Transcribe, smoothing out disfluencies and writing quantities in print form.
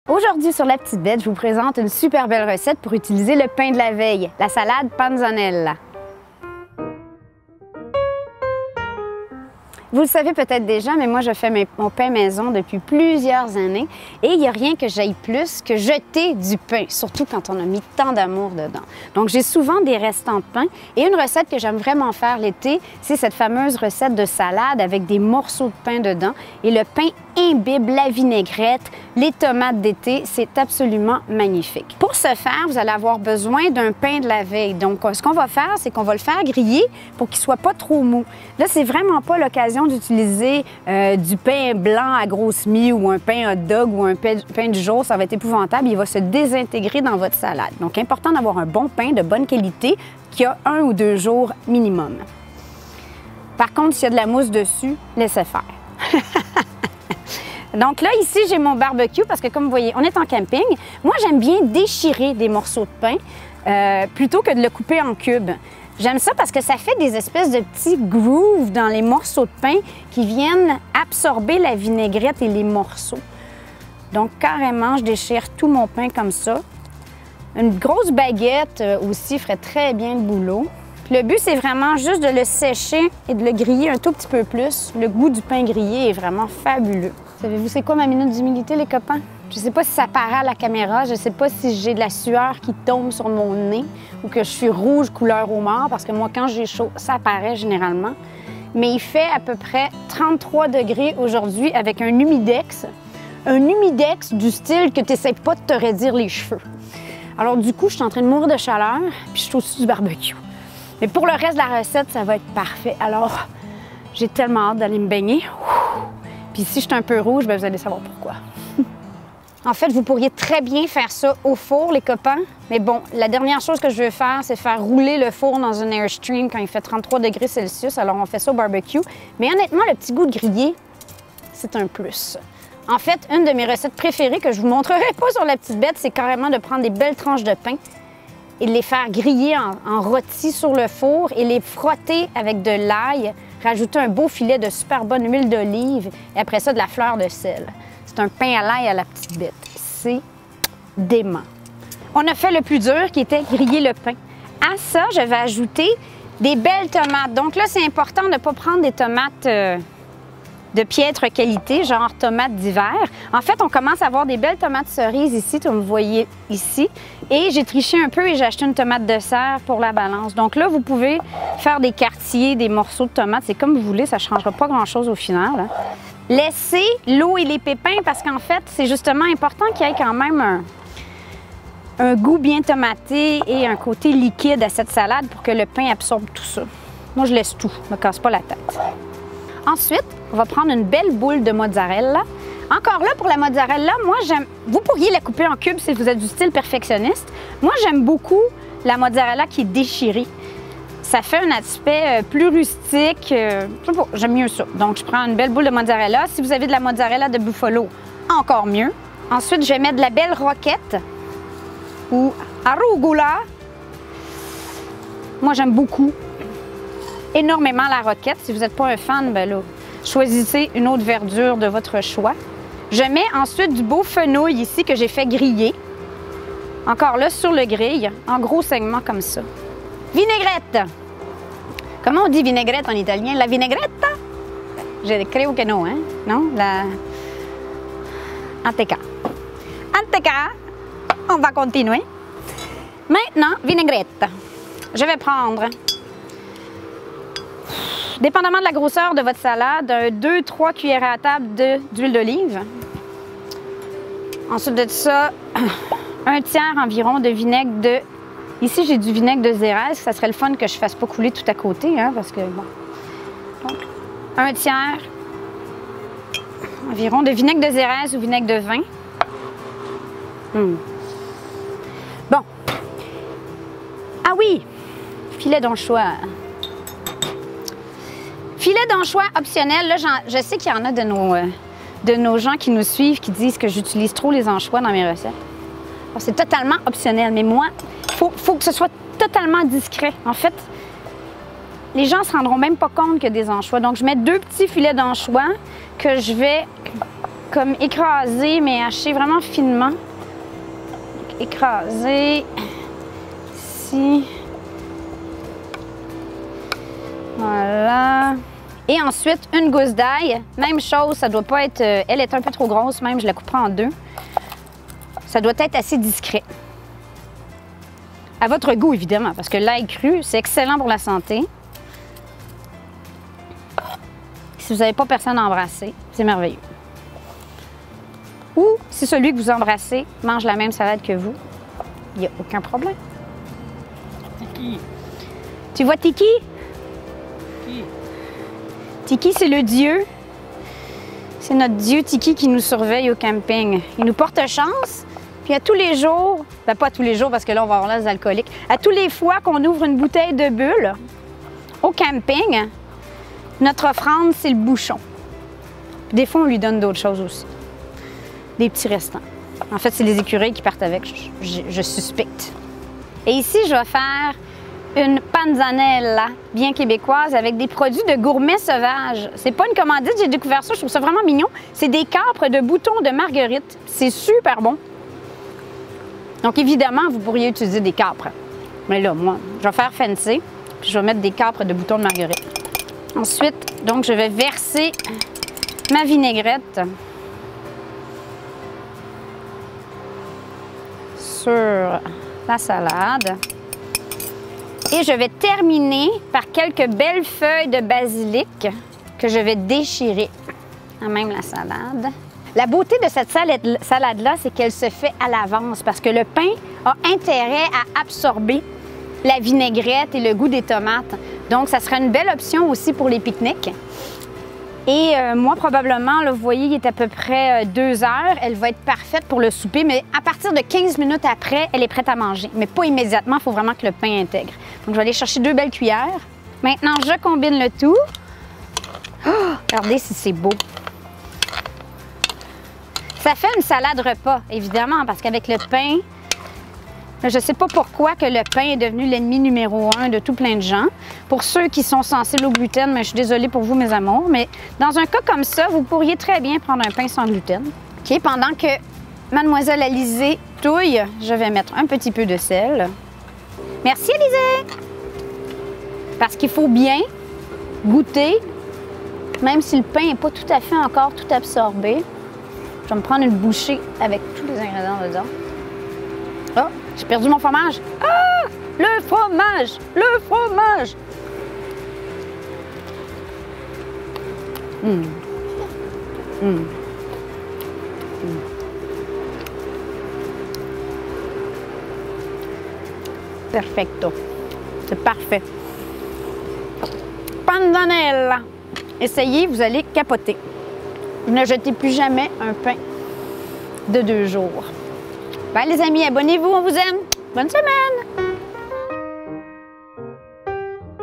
Aujourd'hui sur La Petite Bête, je vous présente une super belle recette pour utiliser le pain de la veille, la salade panzanella. Vous le savez peut-être déjà, mais moi je fais mon pain maison depuis plusieurs années et il n'y a rien que j'aille plus que jeter du pain, surtout quand on a mis tant d'amour dedans. Donc j'ai souvent des restants de pain et une recette que j'aime vraiment faire l'été, c'est cette fameuse recette de salade avec des morceaux de pain dedans et le pain imbibe la vinaigrette, les tomates d'été, c'est absolument magnifique. Pour ce faire, vous allez avoir besoin d'un pain de la veille. Donc ce qu'on va faire, c'est qu'on va le faire griller pour qu'il ne soit pas trop mou. Là, c'est vraiment pas l'occasion d'utiliser du pain blanc à grosse mie ou un pain hot dog ou un pain du jour, ça va être épouvantable, il va se désintégrer dans votre salade. Donc, important d'avoir un bon pain de bonne qualité qui a 1 ou 2 jours minimum. Par contre, s'il y a de la mousse dessus, laissez faire. Donc là, ici, j'ai mon barbecue parce que comme vous voyez, on est en camping. Moi, j'aime bien déchirer des morceaux de pain plutôt que de le couper en cubes. J'aime ça parce que ça fait des espèces de petits grooves dans les morceaux de pain qui viennent absorber la vinaigrette et les morceaux. Donc, carrément, je déchire tout mon pain comme ça. Une grosse baguette aussi ferait très bien le boulot. Le but, c'est vraiment juste de le sécher et de le griller un tout petit peu plus. Le goût du pain grillé est vraiment fabuleux. Savez-vous c'est quoi ma minute d'humilité, les copains? Je ne sais pas si ça paraît à la caméra, je ne sais pas si j'ai de la sueur qui tombe sur mon nez ou que je suis rouge couleur homard, parce que moi, quand j'ai chaud, ça apparaît généralement. Mais il fait à peu près 33 degrés aujourd'hui avec un humidex. Un humidex du style que tu n'essaies pas de te raidir les cheveux. Alors du coup, je suis en train de mourir de chaleur, puis je suis au-dessus du barbecue. Mais pour le reste de la recette, ça va être parfait. Alors, j'ai tellement hâte d'aller me baigner. Puis si je suis un peu rouge, bien, vous allez savoir pourquoi. En fait, vous pourriez très bien faire ça au four, les copains. Mais bon, la dernière chose que je veux faire, c'est faire rouler le four dans un Airstream quand il fait 33 degrés Celsius. Alors, on fait ça au barbecue. Mais honnêtement, le petit goût de grillé, c'est un plus. En fait, une de mes recettes préférées que je vous montrerai pas sur La Petite Bête, c'est carrément de prendre des belles tranches de pain et de les faire griller en rôti sur le four et les frotter avec de l'ail, rajouter un beau filet de super bonne huile d'olive et après ça, de la fleur de sel. C'est un pain à l'ail à la petite bête. C'est dément. On a fait le plus dur qui était griller le pain. À ça, je vais ajouter des belles tomates. Donc là, c'est important de ne pas prendre des tomates de piètre qualité, genre tomates d'hiver. En fait, on commence à avoir des belles tomates cerises ici, comme vous voyez ici. Et j'ai triché un peu et j'ai acheté une tomate de serre pour la balance. Donc là, vous pouvez faire des quartiers, des morceaux de tomates. C'est comme vous voulez, ça ne changera pas grand-chose au final, hein. Laissez l'eau et les pépins parce qu'en fait, c'est justement important qu'il y ait quand même un goût bien tomaté et un côté liquide à cette salade pour que le pain absorbe tout ça. Moi, je laisse tout, je ne me casse pas la tête. Ensuite, on va prendre une belle boule de mozzarella. Encore là, pour la mozzarella, moi, j'aime... Vous pourriez la couper en cubes si vous êtes du style perfectionniste. Moi, j'aime beaucoup la mozzarella qui est déchirée. Ça fait un aspect plus rustique. J'aime mieux ça. Donc, je prends une belle boule de mozzarella. Si vous avez de la mozzarella de buffalo, encore mieux. Ensuite, je vais mettre de la belle roquette ou arugula. Moi, j'aime beaucoup, énormément la roquette. Si vous n'êtes pas un fan, ben là, choisissez une autre verdure de votre choix. Je mets ensuite du beau fenouil ici que j'ai fait griller. Encore là, sur le grill, en gros segments comme ça. Vinaigrette. Comment on dit vinaigrette en italien? La vinaigretta? Je creo que non, hein? Non? La... Anteca. Anteca. On va continuer. Maintenant, vinaigrette. Je vais prendre, dépendamment de la grosseur de votre salade, 2-3 cuillères à table d'huile d'olive. Ensuite de ça, un tiers environ de vinaigre de... Ici, j'ai du vinaigre de Xérès. Ça serait le fun que je ne fasse pas couler tout à côté, hein, parce que, bon. Donc, un tiers environ de vinaigre de Xérès ou vinaigre de vin. Bon. Ah oui! Filet d'anchois. Filet d'anchois optionnel. Là, je sais qu'il y en a de nos gens qui nous suivent qui disent que j'utilise trop les anchois dans mes recettes. C'est totalement optionnel, mais moi, faut que ce soit totalement discret. En fait, les gens ne se rendront même pas compte qu'il y a des anchois. Donc, je mets 2 petits filets d'anchois que je vais comme écrasé, mais haché vraiment finement. Écrasé. Ici. Voilà. Et ensuite, une gousse d'ail. Même chose, ça doit pas être... elle est un peu trop grosse, même, je la couperai en deux. Ça doit être assez discret. À votre goût, évidemment, parce que l'ail cru, c'est excellent pour la santé. Si vous n'avez pas personne à embrasser, c'est merveilleux. Ou si celui que vous embrassez mange la même salade que vous, il n'y a aucun problème. Tiki. Tu vois Tiki? Tiki. Tiki, c'est le dieu. C'est notre dieu Tiki qui nous surveille au camping. Il nous porte chance. Puis à tous les jours, ben pas tous les jours parce que là, on va avoir là des alcooliques. À tous les fois qu'on ouvre une bouteille de bulle au camping, notre offrande, c'est le bouchon. Puis des fois, on lui donne d'autres choses aussi. Des petits restants. En fait, c'est les écureuils qui partent avec, je suspecte. Et ici, je vais faire une panzanella bien québécoise avec des produits de gourmet sauvage. C'est pas une commandite, j'ai découvert ça, je trouve ça vraiment mignon. C'est des capres de boutons de marguerite. C'est super bon. Donc, évidemment, vous pourriez utiliser des capres. Mais là, moi, je vais faire fancy, puis je vais mettre des capres de boutons de marguerite. Ensuite, donc, je vais verser ma vinaigrette sur la salade. Et je vais terminer par quelques belles feuilles de basilic que je vais déchirer à même la salade. La beauté de cette salade-là, c'est qu'elle se fait à l'avance parce que le pain a intérêt à absorber la vinaigrette et le goût des tomates. Donc, ça sera une belle option aussi pour les pique-niques. Et moi, probablement, là, vous voyez, il est à peu près 2 heures. Elle va être parfaite pour le souper, mais à partir de 15 minutes après, elle est prête à manger. Mais pas immédiatement, il faut vraiment que le pain intègre. Donc, je vais aller chercher 2 belles cuillères. Maintenant, je combine le tout. Oh, regardez si c'est beau. Ça fait une salade repas, évidemment, parce qu'avec le pain, je ne sais pas pourquoi que le pain est devenu l'ennemi numéro 1 de tout plein de gens. Pour ceux qui sont sensibles au gluten, mais je suis désolée pour vous, mes amours, mais dans un cas comme ça, vous pourriez très bien prendre un pain sans gluten. OK, pendant que Mademoiselle Alizée touille, je vais mettre un petit peu de sel. Merci, Alizée! Parce qu'il faut bien goûter, même si le pain n'est pas tout à fait encore tout absorbé. Je vais me prendre une bouchée avec tous les ingrédients dedans. Oh, j'ai perdu mon fromage. Ah! Le fromage! Le fromage! Perfecto. C'est parfait. Panzanella. Essayez, vous allez capoter. Ne jetez plus jamais un pain de 2 jours. Bye les amis, abonnez-vous, on vous aime. Bonne semaine!